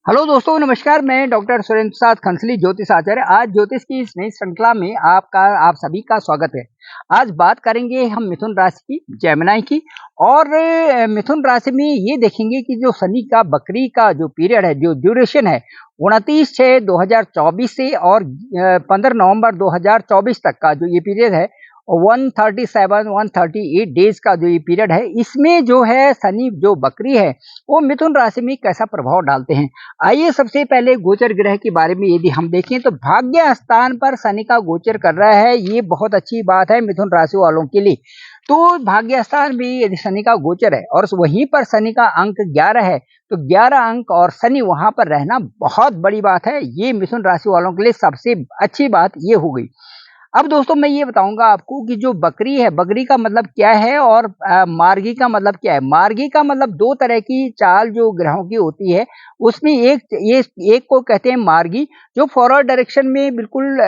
Hello दोस्तों, नमस्कार। मैं डॉक्टर सुरेंद्र प्रसाद खंसली, ज्योतिष आचार्य। आज ज्योतिष की इस नई श्रृंखला में आप सभी का स्वागत है। आज बात करेंगे हम मिथुन राशि की, जेमिनी की। और मिथुन राशि में ये देखेंगे कि जो शनि का बकरी का जो पीरियड है, जो ड्यूरेशन है 29/6/2024 से और 15 नवंबर 2024 तक का जो ये पीरियड है, 138 डेज का जो ये पीरियड है, इसमें जो है शनि जो बकरी है वो मिथुन राशि में कैसा प्रभाव डालते हैं। आइए सबसे पहले गोचर ग्रह के बारे में यदि हम देखें तो भाग्य स्थान पर शनि का गोचर कर रहा है, ये बहुत अच्छी बात है मिथुन राशि वालों के लिए। तो भाग्य स्थान भी यदि शनि का गोचर है और वहीं पर शनि का अंक 11 है, तो 11 अंक और शनि वहां पर रहना बहुत बड़ी बात है। ये मिथुन राशि वालों के लिए सबसे अच्छी बात ये हो गई। अब दोस्तों मैं ये बताऊंगा आपको कि जो बकरी है, बकरी का मतलब क्या है और मार्गी का मतलब क्या है। मार्गी का मतलब दो तरह की चाल जो ग्रहों की होती है, उसमें एक को कहते हैं मार्गी, जो फॉरवर्ड डायरेक्शन में बिल्कुल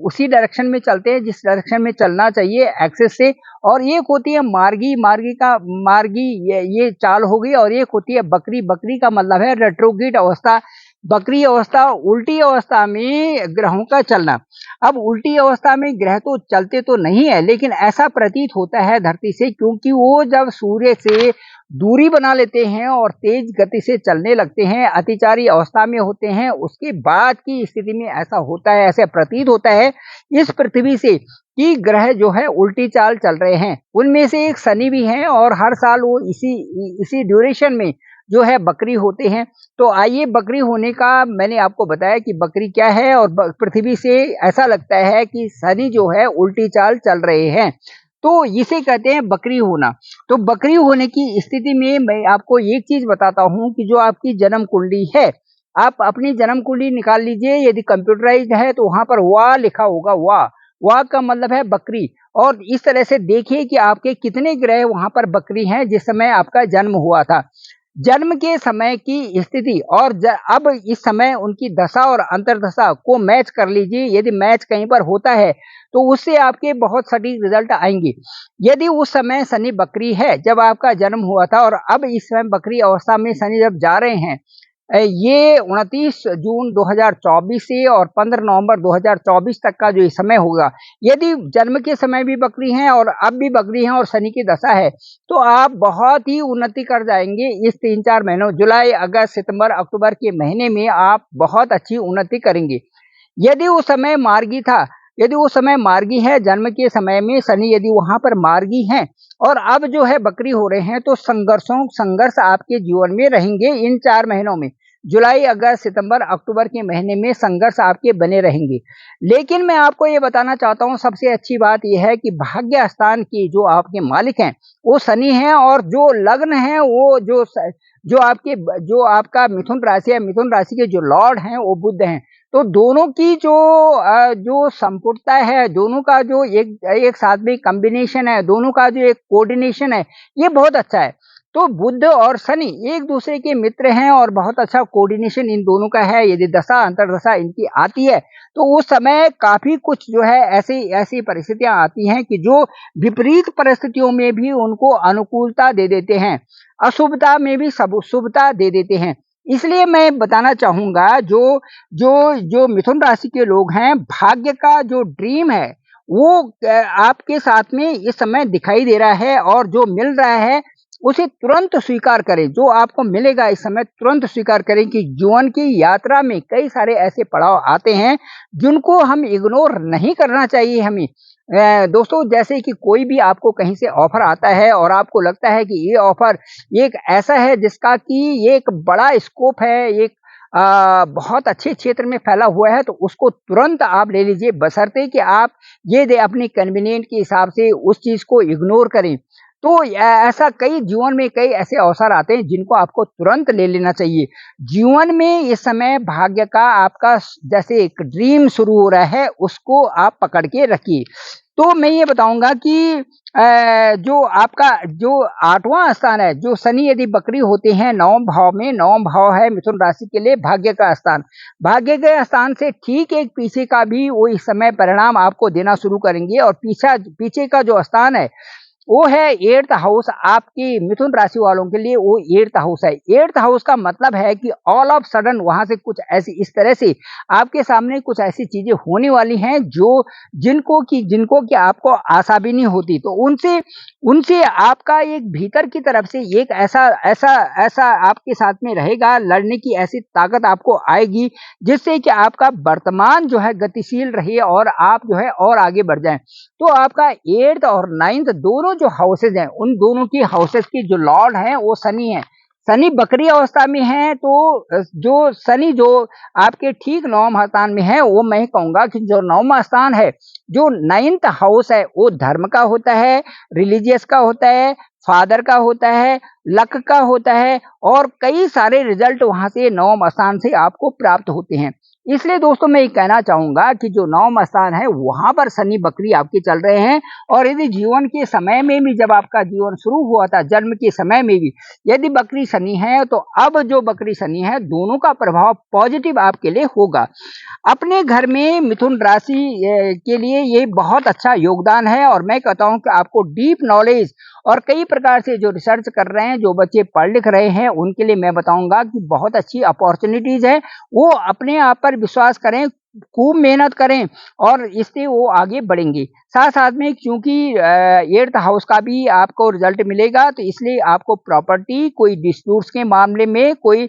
उसी डायरेक्शन में चलते हैं जिस डायरेक्शन में चलना चाहिए एक्सिस से। और एक होती है मार्गी, मार्गी ये चाल हो गई। और एक होती है बकरी, बकरी का मतलब है रेट्रोग्रेड अवस्था, बकरी अवस्था, उल्टी अवस्था में ग्रहों का चलना। अब उल्टी अवस्था में ग्रह तो चलते तो नहीं है, लेकिन ऐसा प्रतीत होता है धरती से, क्योंकि वो जब सूर्य से दूरी बना लेते हैं और तेज गति से चलने लगते हैं, अतिचारी अवस्था में होते हैं, उसके बाद की स्थिति में ऐसा होता है, ऐसे प्रतीत होता है इस पृथ्वी से कि ग्रह जो है उल्टी चाल चल रहे हैं। उनमें से एक शनि भी है और हर साल वो इसी इसी ड्यूरेशन में जो है बकरी होते हैं। तो आइए, बकरी होने का मैंने आपको बताया कि बकरी क्या है, और पृथ्वी से ऐसा लगता है कि शनि जो है उल्टी चाल चल रहे हैं, तो इसे कहते हैं बकरी होना। तो बकरी होने की स्थिति में मैं आपको एक चीज बताता हूं कि जो आपकी जन्म कुंडली है, आप अपनी जन्म कुंडली निकाल लीजिए। यदि कंप्यूटराइज्ड है तो वहां पर वाह लिखा होगा, वाह। वाह का मतलब है बकरी। और इस तरह से देखिए कि आपके कितने ग्रह वहां पर बकरी हैं जिस समय आपका जन्म हुआ था। जन्म के समय की स्थिति और अब इस समय उनकी दशा और अंतर्दशा को मैच कर लीजिए। यदि मैच कहीं पर होता है तो उससे आपके बहुत सटीक रिजल्ट आएंगे। यदि उस समय शनि बकरी है जब आपका जन्म हुआ था, और अब इस समय बकरी अवस्था में शनि जब जा रहे हैं, ये 29 जून 2024 से और 15 नवंबर 2024 तक का जो ये समय होगा, यदि जन्म के समय भी बकरी हैं और अब भी बकरी हैं और शनि की दशा है, तो आप बहुत ही उन्नति कर जाएंगे। इस 3-4 महीनों, जुलाई, अगस्त, सितंबर, अक्टूबर के महीने में आप बहुत अच्छी उन्नति करेंगे। यदि उस समय मार्गी था, यदि उस समय मार्गी है, जन्म के समय में शनि यदि वहां पर मार्गी हैं और अब जो है बकरी हो रहे हैं, तो संघर्ष आपके जीवन में रहेंगे इन 4 महीनों में। जुलाई, अगस्त, सितंबर, अक्टूबर के महीने में संघर्ष आपके बने रहेंगे। लेकिन मैं आपको ये बताना चाहता हूँ, सबसे अच्छी बात यह है कि भाग्य स्थान की जो आपके मालिक हैं वो शनि हैं, और जो लग्न है वो जो आपका मिथुन राशि है, मिथुन राशि के जो लॉर्ड हैं वो बुध हैं। तो दोनों की जो संपूर्णता है, दोनों का जो एक एक साथ में कॉम्बिनेशन है, दोनों का जो एक कोऑर्डिनेशन है, ये बहुत अच्छा है। तो बुध और शनि एक दूसरे के मित्र हैं और बहुत अच्छा कोऑर्डिनेशन इन दोनों का है। यदि दशा अंतर्दशा इनकी आती है तो उस समय काफी कुछ जो है ऐसी ऐसी परिस्थितियां आती हैं कि जो विपरीत परिस्थितियों में भी उनको अनुकूलता दे देते हैं, अशुभता में भी सब शुभता दे देते हैं। इसलिए मैं बताना चाहूंगा, जो जो जो मिथुन राशि के लोग हैं, भाग्य का जो ड्रीम है वो आपके साथ में इस समय दिखाई दे रहा है, और जो मिल रहा है उसे तुरंत स्वीकार करें। जो आपको मिलेगा इस समय तुरंत स्वीकार करें कि जीवन की यात्रा में कई सारे ऐसे पड़ाव आते हैं जिनको हम इग्नोर नहीं करना चाहिए हमें। दोस्तों, जैसे कि कोई भी आपको कहीं से ऑफर आता है और आपको लगता है कि ये ऑफर एक ऐसा है जिसका कि ये एक बड़ा स्कोप है, एक बहुत अच्छे क्षेत्र में फैला हुआ है, तो उसको तुरंत आप ले लीजिए, बशर्ते कि आप अपनी कन्वीनियंट के हिसाब से उस चीज को इग्नोर करें। तो ऐसा कई जीवन में कई ऐसे अवसर आते हैं जिनको आपको तुरंत ले लेना चाहिए। जीवन में इस समय भाग्य का आपका जैसे एक ड्रीम शुरू हो रहा है, उसको आप पकड़ के रखिए। तो मैं ये बताऊंगा कि जो आपका जो 8वां स्थान है, जो शनि यदि बकरी होते हैं नवम भाव में, नवम भाव है मिथुन राशि के लिए भाग्य का स्थान। भाग्य के स्थान से ठीक एक पीछे का भी वो इस समय परिणाम आपको देना शुरू करेंगे। और पीछे का जो स्थान है वो है 8th हाउस। आपकी मिथुन राशि वालों के लिए वो 8th हाउस है। 8th हाउस का मतलब है कि ऑल ऑफ सडन वहां से कुछ ऐसी इस तरह से आपके सामने कुछ ऐसी चीजें होने वाली हैं जो जिनको कि आपको आशा भी नहीं होती। तो उनसे उनसे आपका एक भीतर की तरफ से एक ऐसा ऐसा ऐसा आपके साथ में रहेगा, लड़ने की ऐसी ताकत आपको आएगी जिससे कि आपका वर्तमान जो है गतिशील रहे और आप जो है और आगे बढ़ जाएं। तो आपका 8th और 9th दोनों जो हाउसेज हैं, उन दोनों की हाउसेज की जो लॉर्ड हैं वो शनि है। शनि बकरी अवस्था में है, तो जो शनि जो आपके ठीक 9वां स्थान में है, वो मैं कहूंगा कि जो 9वां स्थान है, जो 9th हाउस है, वो धर्म का होता है, रिलीजियस का होता है, फादर का होता है, लक का होता है, और कई सारे रिजल्ट वहां से 9वां स्थान से आपको प्राप्त होते हैं। इसलिए दोस्तों मैं ये कहना चाहूंगा कि जो 9वां स्थान है वहां पर शनि बकरी आपके चल रहे हैं। और यदि जीवन के समय में भी, जब आपका जीवन शुरू हुआ था, जन्म के समय में भी यदि बकरी शनि है, तो अब जो बकरी शनि है, दोनों का प्रभाव पॉजिटिव आपके लिए होगा। अपने घर में मिथुन राशि के लिए ये बहुत अच्छा योगदान है। और मैं कहता हूं कि आपको डीप नॉलेज और कई प्रकार से जो रिसर्च कर रहे हैं, जो बच्चे पढ़ लिख रहे हैं, उनके लिए मैं बताऊंगा कि बहुत अच्छी अपॉर्चुनिटीज है। वो अपने आप पर विश्वास करें, खूब मेहनत करें, और इससे वो आगे बढ़ेंगे। साथ साथ में क्योंकि 8th हाउस का भी आपको रिजल्ट मिलेगा, तो इसलिए आपको प्रॉपर्टी, कोई डिस्प्यूट्स के मामले में कोई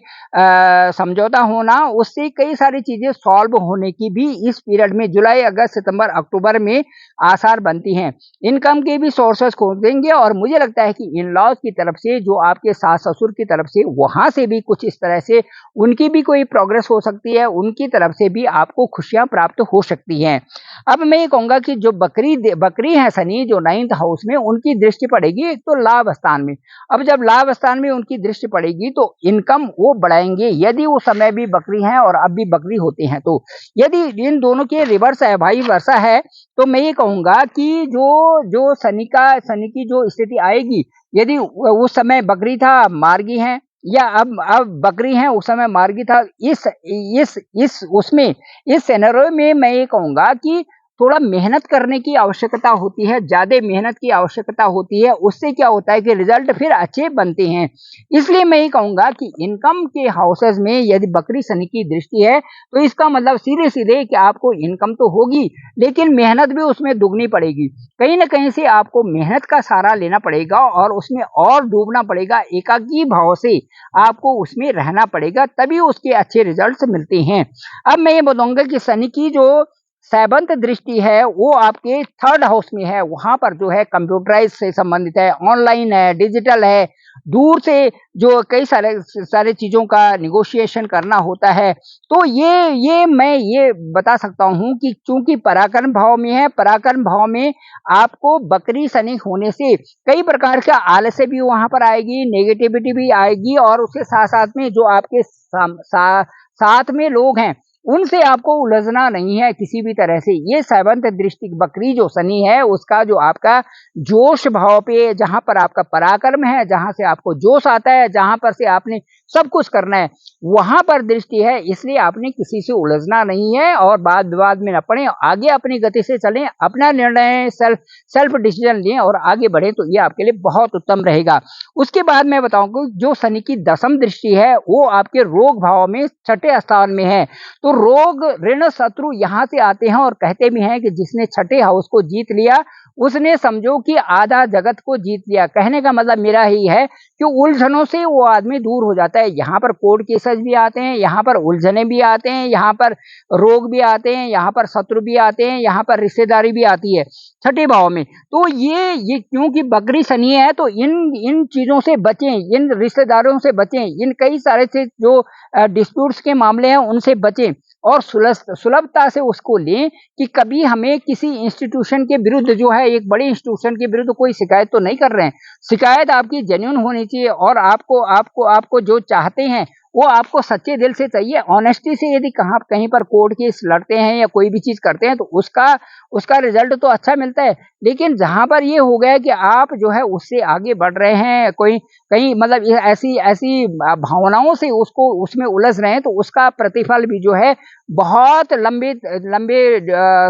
समझौता होना, उससे कई सारी चीजें सॉल्व होने की भी इस पीरियड में, जुलाई, अगस्त, सितंबर, अक्टूबर में आसार बनती हैं। इनकम के भी सोर्सेस खोजेंगे, और मुझे लगता है कि इन लॉज की तरफ से, जो आपके सास ससुर की तरफ से, वहां से भी कुछ इस तरह से उनकी भी कोई प्रोग्रेस हो सकती है, उनकी तरफ से भी आपको खुशियां प्राप्त हो सकती हैं। अब मैं ये कहूंगा कि जो बकरी है शनि, जो 9th हाउस में उनकी दृष्टि पड़ेगी एक तो लाभ स्थान में। अब जब लाभ स्थान में उनकी दृष्टि पड़ेगी तो इनकम वो बढ़ाएंगे, यदि वो समय भी बकरी हैं और अब भी बकरी होते हैं। तो यदि इन दोनों के रिवर्स है, भाई वर्षा है, तो मैं ये कहूंगा कि जो जो शनि की जो स्थिति आएगी, यदि उस समय बकरी था, मार्गी है, या अब बकरी हैं, उस समय मार्गी था, इस उसमें, इस सिनेरियो में मैं ये कहूंगा कि थोड़ा मेहनत करने की आवश्यकता होती है, ज्यादा मेहनत की आवश्यकता होती है। उससे क्या होता है कि रिजल्ट फिर अच्छे बनते हैं। इसलिए मैं ये कहूंगा कि इनकम के हाउसेस में यदि बकरी शनि की दृष्टि है, तो इसका मतलब सीधे सीधे कि आपको इनकम तो होगी, लेकिन मेहनत भी उसमें दुगनी पड़ेगी। कहीं ना कहीं से आपको मेहनत का सहारा लेना पड़ेगा, और उसमें और डूबना पड़ेगा, एकाकी भाव से आपको उसमें रहना पड़ेगा, तभी उसके अच्छे रिजल्ट्स मिलते हैं। अब मैं ये बताऊंगा कि शनि की जो 7th दृष्टि है, वो आपके 3rd हाउस में है। वहां पर जो है कंप्यूटराइज से संबंधित है, ऑनलाइन है, डिजिटल है, दूर से जो कई सारे सारे चीजों का निगोशिएशन करना होता है। तो ये मैं ये बता सकता हूं कि चूंकि पराक्रम भाव में है, पराक्रम भाव में आपको बकरी शनि होने से कई प्रकार का आलस्य भी वहां पर आएगी, नेगेटिविटी भी आएगी, और उसके साथ साथ में जो आपके साथ में लोग हैं, उनसे आपको उलझना नहीं है किसी भी तरह से। ये 7th दृष्टि बकरी जो शनि है, उसका जो आपका जोश भाव पे, जहां पर आपका पराक्रम है, जहां से आपको जोश आता है, जहां पर से आपने सब कुछ करना है, वहां पर दृष्टि है। इसलिए आपने किसी से उलझना नहीं है, और वाद विवाद में न पड़े, आगे अपनी गति से चलें, अपना निर्णय सेल्फ डिसीजन लें और आगे बढ़े, तो ये आपके लिए बहुत उत्तम रहेगा। उसके बाद मैं बताऊंगा, जो शनि की 10th दृष्टि है, वो आपके रोग भाव में 6ठे स्थान में है। तो रोग, ऋण, शत्रु यहां से आते हैं, और कहते भी हैं कि जिसने 6ठे हाउस को जीत लिया, उसने समझो कि आधा जगत को जीत लिया। कहने का मतलब मेरा ही है कि उलझनों से वो आदमी दूर हो जाता है। यहाँ पर कोर्ट केसेस भी आते हैं, यहाँ पर उलझने भी आते हैं, यहाँ पर रोग भी आते हैं, यहाँ पर शत्रु भी आते हैं, यहाँ पर रिश्तेदारी भी आती है 6ठे भाव में। तो ये क्योंकि बकरी शनि है, तो इन इन चीजों से बचें, इन रिश्तेदारों से बचें, इन कई सारे से जो डिस्प्यूट्स के मामले हैं उनसे बचें, और सुलभता से उसको लें कि कभी हमें किसी इंस्टीट्यूशन के विरुद्ध, जो है एक बड़ी इंस्टीट्यूशन के विरुद्ध कोई शिकायत तो नहीं कर रहे हैं। शिकायत आपकी जेन्युइन होनी चाहिए, और आपको आपको आपको जो चाहते हैं वो आपको सच्चे दिल से चाहिए, ऑनेस्टी से। यदि कहीं पर कोर्ट केस लड़ते हैं या कोई भी चीज़ करते हैं तो उसका रिजल्ट तो अच्छा मिलता है। लेकिन जहाँ पर ये हो गया कि आप जो है उससे आगे बढ़ रहे हैं, कोई कहीं मतलब ये ऐसी ऐसी भावनाओं से उसको उसमें उलझ रहे हैं, तो उसका प्रतिफल भी जो है बहुत लंबे लंबे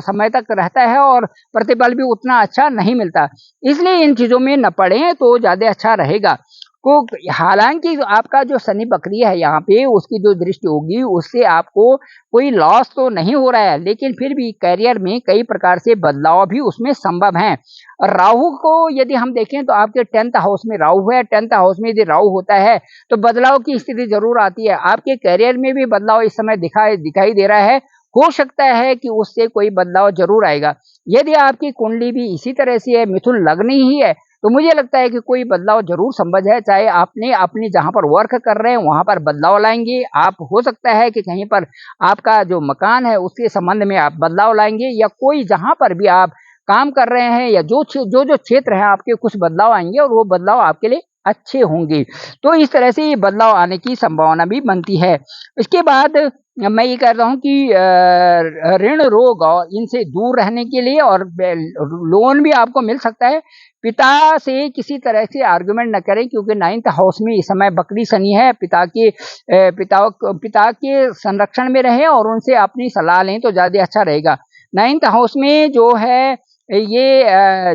समय तक रहता है और प्रतिफल भी उतना अच्छा नहीं मिलता। इसलिए इन चीज़ों में न पड़ें तो ज़्यादा अच्छा रहेगा। को हालाँकि आपका जो शनि वक्री है यहाँ पे, उसकी जो दृष्टि होगी उससे आपको कोई लॉस तो नहीं हो रहा है, लेकिन फिर भी करियर में कई प्रकार से बदलाव भी उसमें संभव हैं। और राहु को यदि हम देखें तो आपके 10th हाउस में राहु है, 10th हाउस में यदि राहु होता है तो बदलाव की स्थिति ज़रूर आती है। आपके करियर में भी बदलाव इस समय दिखाई दे रहा है। हो सकता है कि उससे कोई बदलाव ज़रूर आएगा। यदि आपकी कुंडली भी इसी तरह से है, मिथुन लग्न ही है, तो मुझे लगता है कि कोई बदलाव ज़रूर संभव है। चाहे आपने अपनी जहाँ पर वर्क कर रहे हैं वहाँ पर बदलाव लाएँगे। आप हो सकता है कि कहीं पर आपका जो मकान है उसके संबंध में आप बदलाव लाएँगे, या कोई जहाँ पर भी आप काम कर रहे हैं या जो क्षेत्र है आपके, कुछ बदलाव आएँगे और वो बदलाव आपके लिए अच्छे होंगे। तो इस तरह से ये बदलाव आने की संभावना भी बनती है। इसके बाद मैं ये कह रहा हूँ कि ऋण रोग और इनसे दूर रहने के लिए, और लोन भी आपको मिल सकता है। पिता से किसी तरह से आर्गुमेंट न करें, क्योंकि 9th हाउस में इस समय वक्री शनि है। पिता के संरक्षण में रहें और उनसे अपनी सलाह लें तो ज़्यादा अच्छा रहेगा। 9th हाउस में जो है ये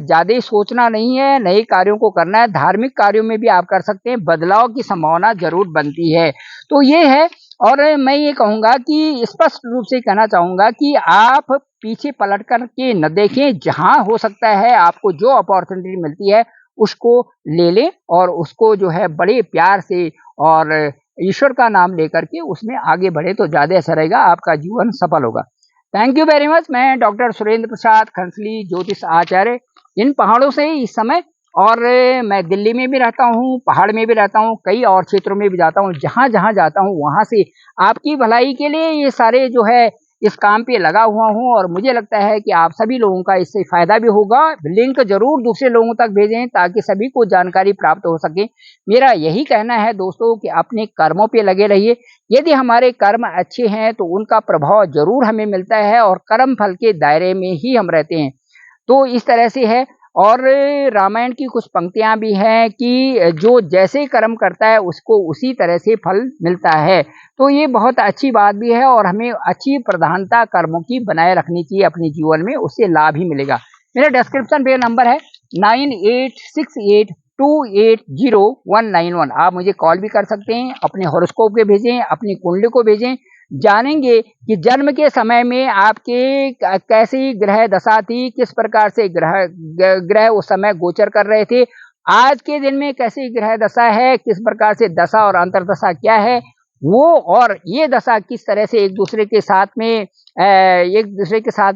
ज़्यादा सोचना नहीं है, नए कार्यों को करना है। धार्मिक कार्यों में भी आप कर सकते हैं, बदलाव की संभावना ज़रूर बनती है। तो ये है। और मैं ये कहूँगा कि स्पष्ट रूप से कहना चाहूँगा कि आप पीछे पलट कर के न देखें, जहाँ हो सकता है आपको जो अपॉर्चुनिटी मिलती है उसको ले लें और उसको जो है बड़े प्यार से और ईश्वर का नाम लेकर के उसमें आगे बढ़े तो ज़्यादा अच्छा रहेगा, आपका जीवन सफल होगा। Thank you very much. मैं डॉक्टर सुरेंद्र प्रसाद खंसली, ज्योतिष आचार्य, इन पहाड़ों से इस समय, और मैं दिल्ली में भी रहता हूँ, पहाड़ में भी रहता हूँ, कई और क्षेत्रों में भी जाता हूँ। जहाँ-जहाँ जाता हूँ वहाँ से आपकी भलाई के लिए ये सारे जो है इस काम पे लगा हुआ हूँ, और मुझे लगता है कि आप सभी लोगों का इससे फ़ायदा भी होगा। लिंक ज़रूर दूसरे लोगों तक भेजें ताकि सभी को जानकारी प्राप्त हो सके। मेरा यही कहना है दोस्तों कि अपने कर्मों पे लगे रहिए। यदि हमारे कर्म अच्छे हैं तो उनका प्रभाव ज़रूर हमें मिलता है और कर्म फल के दायरे में ही हम रहते हैं। तो इस तरह से है। और रामायण की कुछ पंक्तियाँ भी हैं कि जो जैसे कर्म करता है उसको उसी तरह से फल मिलता है। तो ये बहुत अच्छी बात भी है और हमें अच्छी प्रधानता कर्मों की बनाए रखनी चाहिए अपने जीवन में, उससे लाभ ही मिलेगा। मेरा डिस्क्रिप्शन पे नंबर है 9868280191। आप मुझे कॉल भी कर सकते हैं, अपने हॉरोस्कोप के भेजें, अपनी कुंडली को भेजें। जानेंगे कि जन्म के समय में आपके कैसी ग्रह दशा थी, किस प्रकार से ग्रह उस समय गोचर कर रहे थे, आज के दिन में कैसी ग्रह दशा है, किस प्रकार से दशा और अंतर्दशा क्या है वो, और ये दशा किस तरह से एक दूसरे के साथ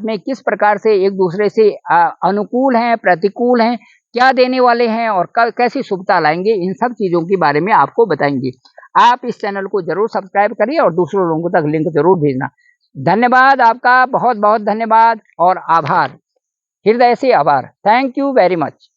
में किस प्रकार से एक दूसरे से अनुकूल हैं, प्रतिकूल हैं, क्या देने वाले हैं और कैसी शुभता लाएंगे, इन सब चीज़ों के बारे में आपको बताएंगे। आप इस चैनल को ज़रूर सब्सक्राइब करिए और दूसरों लोगों तक लिंक ज़रूर भेजना। धन्यवाद, आपका बहुत बहुत धन्यवाद और आभार, हृदय से आभार। Thank you very much.